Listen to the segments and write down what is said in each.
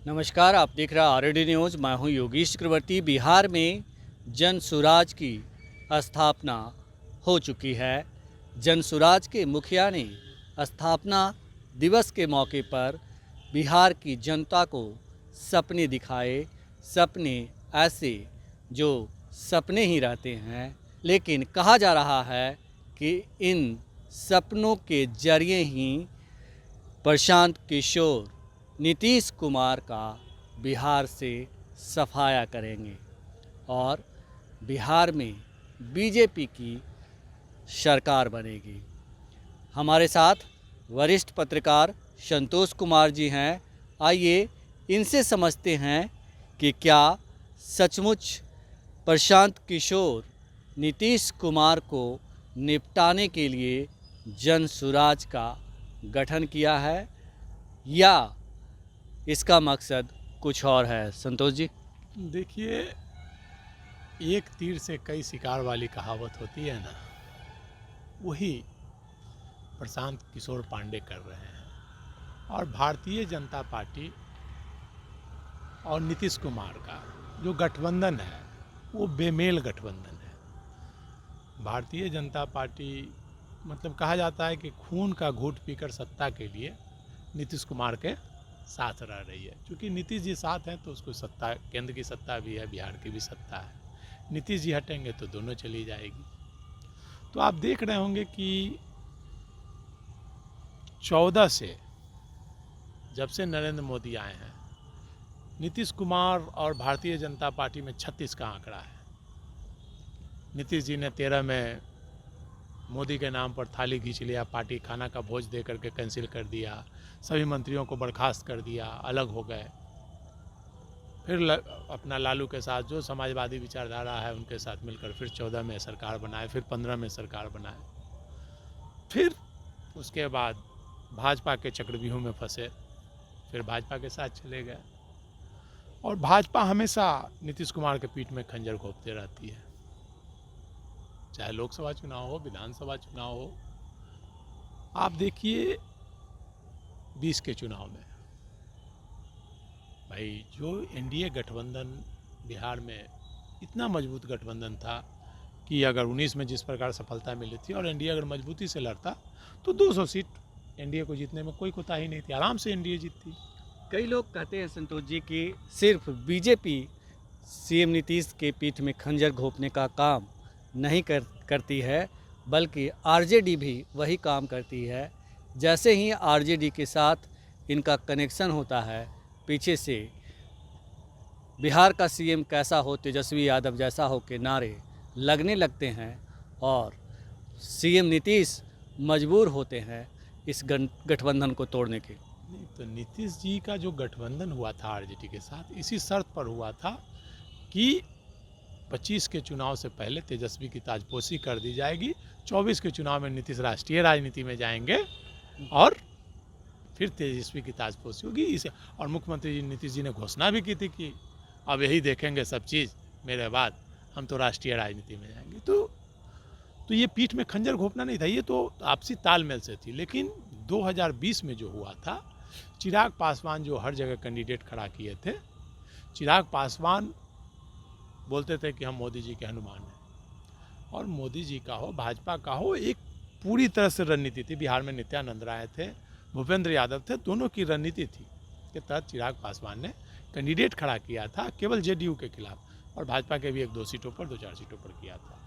नमस्कार, आप देख रहे हैं आरडी न्यूज़। मैं हूं योगेश चक्रवर्ती। बिहार में जन सुराज की स्थापना हो चुकी है। जन सुराज के मुखिया ने स्थापना दिवस के मौके पर बिहार की जनता को सपने दिखाए। सपने ऐसे जो सपने ही रहते हैं, लेकिन कहा जा रहा है कि इन सपनों के जरिए ही प्रशांत किशोर नीतीश कुमार का बिहार से सफाया करेंगे और बिहार में बीजेपी की सरकार बनेगी। हमारे साथ वरिष्ठ पत्रकार संतोष कुमार जी हैं। आइए इनसे समझते हैं कि क्या सचमुच प्रशांत किशोर नीतीश कुमार को निपटाने के लिए जन सुराज का गठन किया है या इसका मकसद कुछ और है। संतोष जी, देखिए, एक तीर से कई शिकार वाली कहावत होती है ना, वही प्रशांत किशोर पांडे कर रहे हैं। और भारतीय जनता पार्टी और नीतीश कुमार का जो गठबंधन है वो बेमेल गठबंधन है। भारतीय जनता पार्टी मतलब कहा जाता है कि खून का घूंट पीकर सत्ता के लिए नीतीश कुमार के साथ रह रही है। क्योंकि नीतीश जी साथ हैं तो उसको सत्ता, केंद्र की सत्ता भी है, बिहार की भी सत्ता है। नीतीश जी हटेंगे तो दोनों चली जाएगी। तो आप देख रहे होंगे कि 14 से जब से नरेंद्र मोदी आए हैं, नीतीश कुमार और भारतीय जनता पार्टी में 36 का आंकड़ा है। नीतीश जी ने 13 में मोदी के नाम पर थाली खींच लिया, पार्टी खाना का भोज दे करके कैंसिल कर दिया, सभी मंत्रियों को बर्खास्त कर दिया, अलग हो गए। फिर अपना लालू के साथ जो समाजवादी विचारधारा है उनके साथ मिलकर फिर 14 में सरकार बनाए, फिर 15 में सरकार बनाए। फिर उसके बाद भाजपा के चक्रव्यूह में फंसे, फिर भाजपा के साथ चले गए। और भाजपा हमेशा नीतीश कुमार के पीठ में खंजर घोंपते रहती है, चाहे लोकसभा चुनाव हो, विधानसभा चुनाव हो। आप देखिए 20 के चुनाव में भाई जो एनडीए गठबंधन बिहार में इतना मजबूत गठबंधन था कि अगर 19 में जिस प्रकार सफलता मिली थी और एनडीए अगर मजबूती से लड़ता तो 200 सीट एनडीए को जीतने में कोई कोताही नहीं थी, आराम से एनडीए जीतती। कई लोग कहते हैं संतोष जी कि सिर्फ बीजेपी सीएम नीतीश के पीठ में खंजर घोंपने का काम नहीं करती है, बल्कि आरजेडी भी वही काम करती है। जैसे ही आरजेडी के साथ इनका कनेक्शन होता है, पीछे से बिहार का सीएम कैसा हो, तेजस्वी यादव जैसा हो के नारे लगने लगते हैं और सीएम नीतीश मजबूर होते हैं इस गठबंधन को तोड़ने के। नहीं तो नीतीश जी का जो गठबंधन हुआ था आरजेडी के साथ, इसी शर्त पर हुआ था कि 25 के चुनाव से पहले तेजस्वी की ताजपोशी कर दी जाएगी, 24 के चुनाव में नीतीश राष्ट्रीय राजनीति में जाएंगे और फिर तेजस्वी की ताजपोशी होगी। इसे और मुख्यमंत्री जी नीतीश जी ने घोषणा भी की थी कि अब यही देखेंगे सब चीज़, मेरे बाद हम तो राष्ट्रीय राजनीति में जाएंगे। तो ये पीठ में खंजर घोंपना नहीं था, ये तो आपसी तालमेल से थी। लेकिन 2020 में जो हुआ था, चिराग पासवान जो हर जगह कैंडिडेट खड़ा किए थे, चिराग पासवान बोलते थे कि हम मोदी जी के हनुमान हैं। और मोदी जी का हो, भाजपा का हो, एक पूरी तरह से रणनीति थी। बिहार में नित्यानंद राय थे, भूपेंद्र यादव थे, दोनों की रणनीति थी के तहत चिराग पासवान ने कैंडिडेट खड़ा किया था केवल जेडीयू के खिलाफ, और भाजपा के भी 1-2 सीटों पर, 2-4 सीटों पर किया था।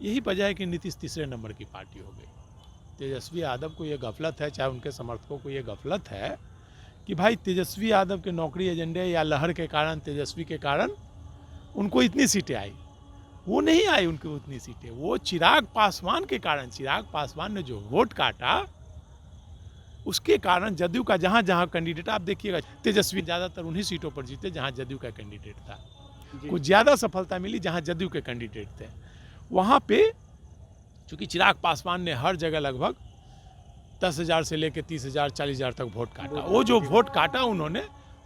यही वजह है कि नीतीश तीसरे नंबर की पार्टी हो गई। तेजस्वी यादव को ये गफलत है, चाहे उनके समर्थकों को ये गफलत है कि भाई तेजस्वी यादव के नौकरी एजेंडे या लहर के कारण, तेजस्वी के कारण उनको इतनी सीटें आई। वो नहीं आई उनको उतनी सीटें, वो चिराग पासवान के कारण, चिराग पासवान ने जो वोट काटा उसके कारण जदयू का जहाँ जहाँ कैंडिडेट, आप देखिएगा तेजस्वी ज़्यादातर उन्हीं सीटों पर जीते जहाँ जदयू का कैंडिडेट था। कुछ ज़्यादा सफलता मिली जहाँ जदयू के कैंडिडेट थे। वहाँ पे चूँकि चिराग पासवान ने हर जगह लगभग 10,000 से लेकर 30,000, 40,000 तक वोट काटा। वो जो वोट काटा उन्होंने,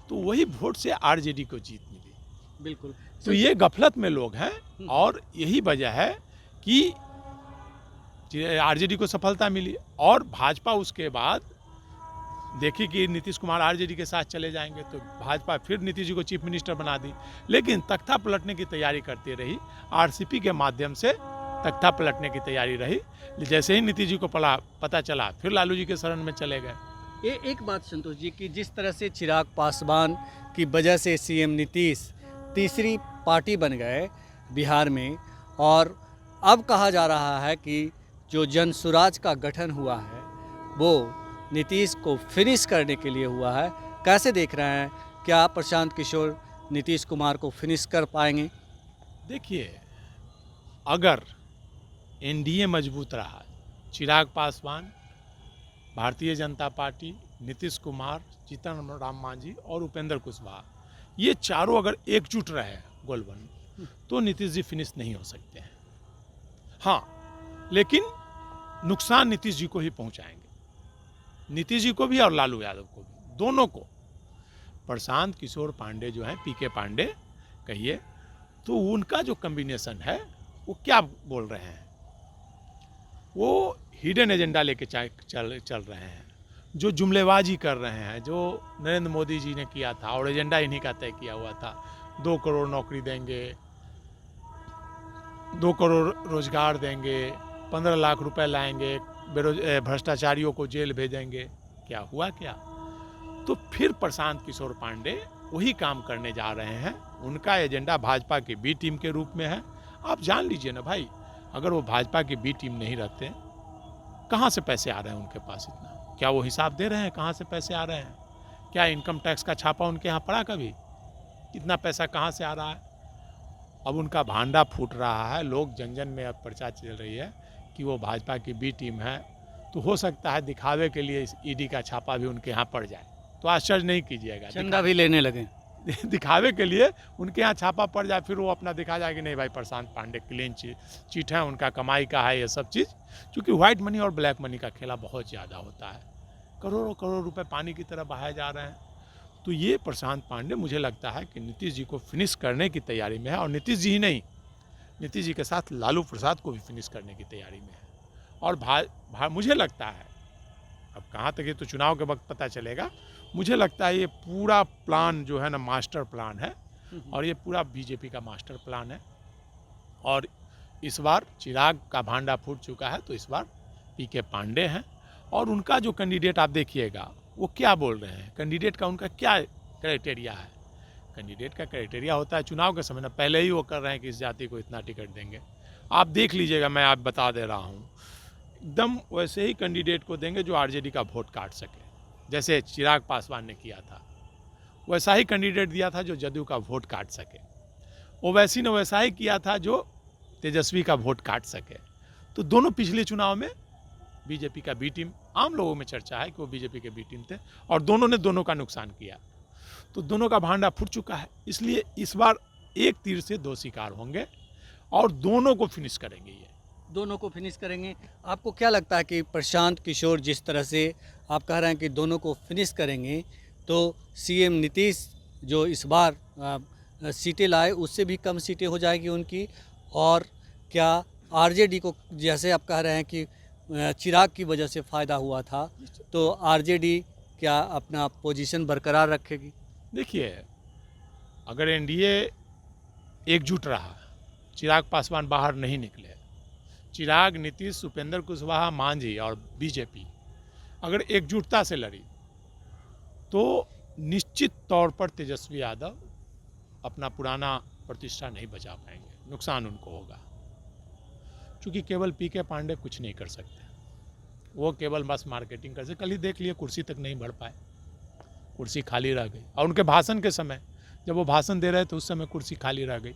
तो वही वोट से आरजेडी को जीत मिली। बिल्कुल। तो ये गफलत में लोग हैं और यही वजह है कि आरजेडी को सफलता मिली। और भाजपा उसके बाद देखी कि नीतीश कुमार आरजेडी के साथ चले जाएंगे तो भाजपा फिर नीतीश जी को चीफ मिनिस्टर बना दी, लेकिन तख्ता पलटने की तैयारी करती रही। आरसीपी के माध्यम से तख्ता पलटने की तैयारी रही। जैसे ही नीतीश जी को पता चला फिर लालू जी के शरण में चले गए। एक बात संतोष जी कि जिस तरह से चिराग पासवान की वजह से सीएम नीतीश तीसरी पार्टी बन गए बिहार में, और अब कहा जा रहा है कि जो जन सुराज का गठन हुआ है वो नीतीश को फिनिश करने के लिए हुआ है, कैसे देख रहे हैं? क्या प्रशांत किशोर नीतीश कुमार को फिनिश कर पाएंगे? देखिए, अगर एनडीए मजबूत रहा, चिराग पासवान, भारतीय जनता पार्टी, नीतीश कुमार, जीतन राम मांझी और उपेंद्र कुशवाहा, ये चारों अगर एकजुट रहे गोलबन, तो नीतीश जी फिनिश नहीं हो सकते हैं। हाँ, लेकिन नुकसान नीतीश जी को ही पहुंचाएंगे, नीतीश जी को भी और लालू यादव को भी, दोनों को। प्रशांत किशोर पांडे जो हैं, पीके पांडे कहिए, तो उनका जो कॉम्बिनेशन है वो क्या बोल रहे हैं, वो हिडन एजेंडा लेके चल रहे हैं, जो जुमलेबाजी कर रहे हैं, जो नरेंद्र मोदी जी ने किया था और एजेंडा इन्हीं का तय किया हुआ था। 2 करोड़ नौकरी देंगे, 2 करोड़ रोजगार देंगे, 15 लाख रुपए लाएंगे, भ्रष्टाचारियों को जेल भेजेंगे। क्या हुआ क्या? तो फिर प्रशांत किशोर पांडे वही काम करने जा रहे हैं। उनका एजेंडा भाजपा की बी टीम के रूप में है। आप जान लीजिए ना भाई, अगर वो भाजपा की बी टीम नहीं रहते, कहाँ से पैसे आ रहे हैं उनके पास इतना? क्या वो हिसाब दे रहे हैं कहाँ से पैसे आ रहे हैं? क्या इनकम टैक्स का छापा उनके यहाँ पड़ा कभी? इतना पैसा कहाँ से आ रहा है? अब उनका भांडा फूट रहा है। लोग जन जन में अब प्रचार चल रही है कि वो भाजपा की बी टीम है। तो हो सकता है दिखावे के लिए इस ईडी का छापा भी उनके यहाँ पड़ जाए, तो आश्चर्य नहीं कीजिएगा। चंदा भी लेने लगे दिखावे के लिए उनके यहाँ छापा पड़ जाए, फिर वो अपना दिखा जाए कि नहीं भाई प्रशांत पांडे क्लीन चीट है, उनका कमाई का है ये सब चीज़। क्योंकि व्हाइट मनी और ब्लैक मनी का खेला बहुत ज़्यादा होता है, करोड़ों करोड़ रुपए पानी की तरह बहाए जा रहे हैं। तो ये प्रशांत पांडे मुझे लगता है कि नीतीश जी को फिनिश करने की तैयारी में है, और नीतीश जी ही नहीं, नीतीश जी के साथ लालू प्रसाद को भी फिनिश करने की तैयारी में है। और मुझे लगता है, अब कहाँ तक ये तो चुनाव के वक्त पता चलेगा, मुझे लगता है ये पूरा प्लान जो है ना मास्टर प्लान है, और ये पूरा बीजेपी का मास्टर प्लान है। और इस बार चिराग का भांडा फूट चुका है, तो इस बार पीके पांडे हैं। और उनका जो कैंडिडेट आप देखिएगा वो क्या बोल रहे हैं, कैंडिडेट का उनका क्या क्राइटेरिया है। कैंडिडेट का क्राइटेरिया होता है चुनाव के समय ना, पहले ही वो कर रहे हैं कि इस जाति को इतना टिकट देंगे। आप देख लीजिएगा, मैं आप बता दे रहा हूँ, एकदम वैसे ही कैंडिडेट को देंगे जो आरजेडी का वोट काट सके। जैसे चिराग पासवान ने किया था, वैसा ही कैंडिडेट दिया था जो जदयू का वोट काट सके। ओवैसी ने वैसा ही किया था जो तेजस्वी का वोट काट सके। तो दोनों पिछले चुनाव में बीजेपी का बी टीम, आम लोगों में चर्चा है कि वो बीजेपी के बी टीम थे, और दोनों ने दोनों का नुकसान किया। तो दोनों का भांडा फूट चुका है, इसलिए इस बार एक तीर से 2 शिकार होंगे और दोनों को फिनिश करेंगे। ये दोनों को फिनिश करेंगे। आपको क्या लगता है कि प्रशांत किशोर, जिस तरह से आप कह रहे हैं कि दोनों को फिनिश करेंगे, तो सीएम नीतीश जो इस बार सीटें लाए उससे भी कम सीटें हो जाएगी उनकी? और क्या आरजेडी को, जैसे आप कह रहे हैं कि चिराग की वजह से फ़ायदा हुआ था, तो आरजेडी क्या अपना पोजीशन बरकरार रखेगी? देखिए, अगर एनडीए एकजुट रहा, चिराग पासवान बाहर नहीं निकले, चिराग, नीतीश, उपेंद्र कुशवाहा, मांझी और बीजेपी अगर एकजुटता से लड़ी, तो निश्चित तौर पर तेजस्वी यादव अपना पुराना प्रतिष्ठा नहीं बचा पाएंगे, नुकसान उनको होगा। क्योंकि केवल पीके पांडे कुछ नहीं कर सकते, वो केवल बस मार्केटिंग कर सकते। कल ही देख लिए, कुर्सी तक नहीं बढ़ पाए, कुर्सी खाली रह गई। और उनके भाषण के समय, जब वो भाषण दे रहे थे उस समय कुर्सी खाली रह गई।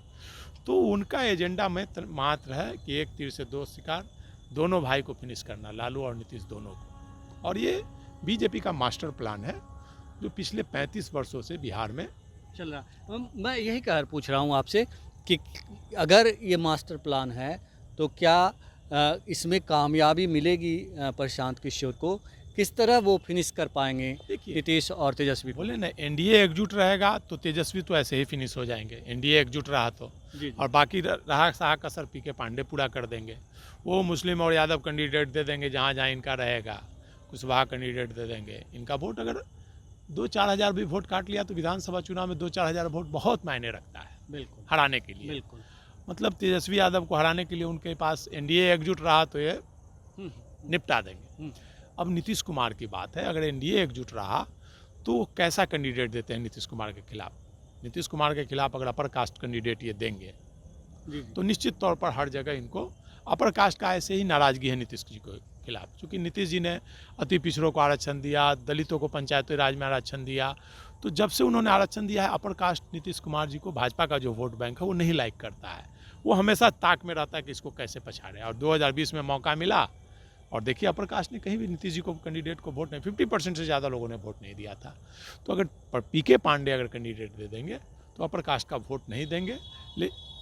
तो उनका एजेंडा में मात्र है कि एक तीर से 2 शिकार, दोनों भाई को फिनिश करना, लालू और नीतीश दोनों को। और ये बीजेपी का मास्टर प्लान है जो पिछले 35 वर्षों से बिहार में चल रहा। मैं यही पूछ रहा हूँ आपसे कि अगर ये मास्टर प्लान है तो क्या इसमें कामयाबी मिलेगी प्रशांत किशोर को? किस तरह वो फिनिश कर पाएंगे नीतीश और तेजस्वी? बोले ना, एनडीए एकजुट रहेगा तो तेजस्वी तो ऐसे ही फिनिश हो जाएंगे, एनडीए एकजुट रहा तो। जी। और बाकी रहा सहा कसर पीके पांडे पूरा कर देंगे। वो मुस्लिम और यादव कैंडिडेट दे देंगे जहाँ जहाँ इनका रहेगा, कुशवाहा कैंडिडेट दे देंगे। इनका वोट अगर 2-4 हज़ार भी वोट काट लिया तो विधानसभा चुनाव में 2-4 हज़ार वोट बहुत मायने रखता है बिल्कुल हराने के लिए। बिल्कुल। मतलब तेजस्वी यादव को हराने के लिए उनके पास एनडीए एकजुट रहा तो ये हम्म, निपटा देंगे। हम्म, अब नीतीश कुमार की बात है, अगर एनडीए एकजुट रहा तो वो कैसा कैंडिडेट देते हैं नीतीश कुमार के खिलाफ? नीतीश कुमार के खिलाफ अगर अपर कास्ट कैंडिडेट ये देंगे जी तो निश्चित तौर पर हर जगह इनको अपर कास्ट का ऐसे ही नाराज़गी है नीतीश जी के खिलाफ, क्योंकि नीतीश जी ने अति पिछड़ों को आरक्षण दिया, दलितों को पंचायती राज में आरक्षण दिया। तो जब से उन्होंने आरक्षण दिया है अपर कास्ट नीतीश कुमार जी को भाजपा का जो वोट बैंक है वो नहीं लाइक करता है। वो हमेशा ताक में रहता है कि इसको कैसे पछाड़े। और 2020 में मौका मिला और देखिए अपर कास्ट ने कहीं भी नीतीश जी को कैंडिडेट को वोट नहीं, 50% से ज़्यादा लोगों ने वोट नहीं दिया था। तो अगर पीके पांडे अगर कैंडिडेट दे देंगे तो अपर कास्ट का वोट नहीं देंगे।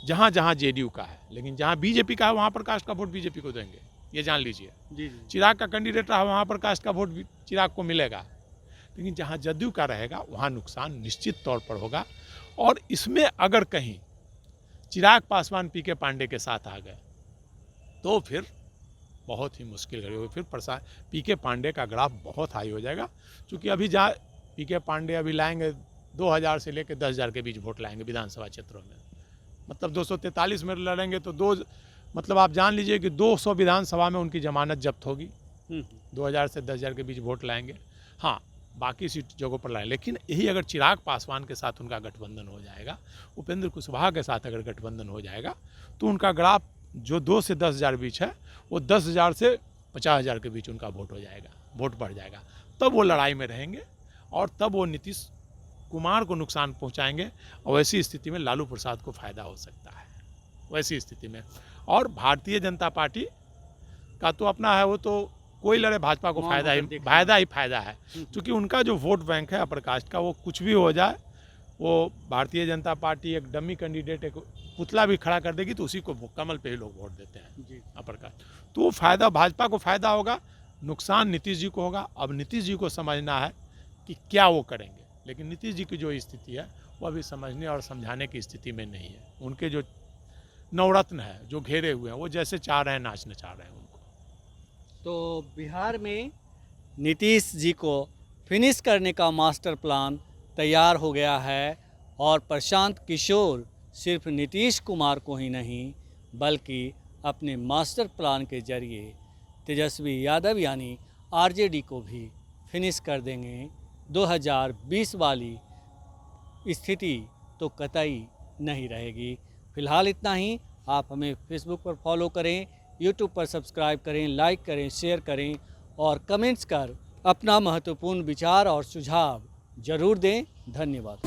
जहाँ जहाँ जेडीयू का है, लेकिन जहाँ बीजेपी का है वहाँ पर कास्ट का वोट बीजेपी को देंगे, ये जान लीजिए। जी जी चिराग का कैंडिडेट रहा वहाँ पर कास्ट का वोट भी चिराग को मिलेगा, लेकिन जहाँ जदयू का रहेगा वहाँ नुकसान निश्चित तौर पर होगा। और इसमें अगर कहीं चिराग पासवान पीके पांडे के साथ आ गए तो फिर बहुत ही मुश्किल घड़ी होगी। फिर पीके पांडे का ग्राफ बहुत हाई हो जाएगा, क्योंकि अभी जहाँ पीके पांडे अभी लाएंगे 2000 से लेकर 10,000 के बीच वोट लाएंगे विधानसभा क्षेत्रों में। मतलब 243 में लड़ेंगे तो मतलब आप जान लीजिए कि 200 विधानसभा में उनकी जमानत जब्त होगी। 2000 से 10,000 के बीच वोट लाएंगे। हाँ, बाकी सीट जगहों पर लाएंगे, लेकिन यही अगर चिराग पासवान के साथ उनका गठबंधन हो जाएगा, उपेंद्र कुशवाहा के साथ अगर गठबंधन हो जाएगा तो उनका ग्राफ जो 2 से 10,000 बीच है वो 10,000 से 50,000 के बीच उनका वोट हो जाएगा, वोट बढ़ जाएगा। तब वो लड़ाई में रहेंगे और तब वो नीतीश कुमार को नुकसान पहुंचाएंगे। और वैसी स्थिति में लालू प्रसाद को फायदा हो सकता है, वैसी स्थिति में। और भारतीय जनता पार्टी का तो अपना है, वो तो कोई लड़े भाजपा को फायदा है, क्योंकि उनका जो वोट बैंक है अपर कास्ट का, वो कुछ भी हो जाए वो भारतीय जनता पार्टी एक डमी कैंडिडेट एक पुतला भी खड़ा कर देगी तो उसी को कमल पे ही लोग वोट देते हैं अपर कास्ट। तो वो फायदा भाजपा को फायदा होगा, नुकसान नीतीश जी को होगा। अब नीतीश जी को समझना है कि क्या वो करेंगे, लेकिन नीतीश जी की जो स्थिति है वो अभी समझने और समझाने की स्थिति में नहीं है। उनके जो नवरत्न है जो घेरे हुए हैं वो जैसे चाह रहे हैं नाचना चाह रहे हैं उनको। तो बिहार में नीतीश जी को फिनिश करने का मास्टर प्लान तैयार हो गया है और प्रशांत किशोर सिर्फ नीतीश कुमार को ही नहीं बल्कि अपने मास्टर प्लान के जरिए तेजस्वी यादव यानी आरजेडी को भी फिनिश कर देंगे। 2020 वाली स्थिति तो कतई नहीं रहेगी। फिलहाल इतना ही। आप हमें फेसबुक पर फॉलो करें, यूट्यूब पर सब्सक्राइब करें, लाइक करें, शेयर करें और कमेंट्स कर अपना महत्वपूर्ण विचार और सुझाव जरूर दें। धन्यवाद।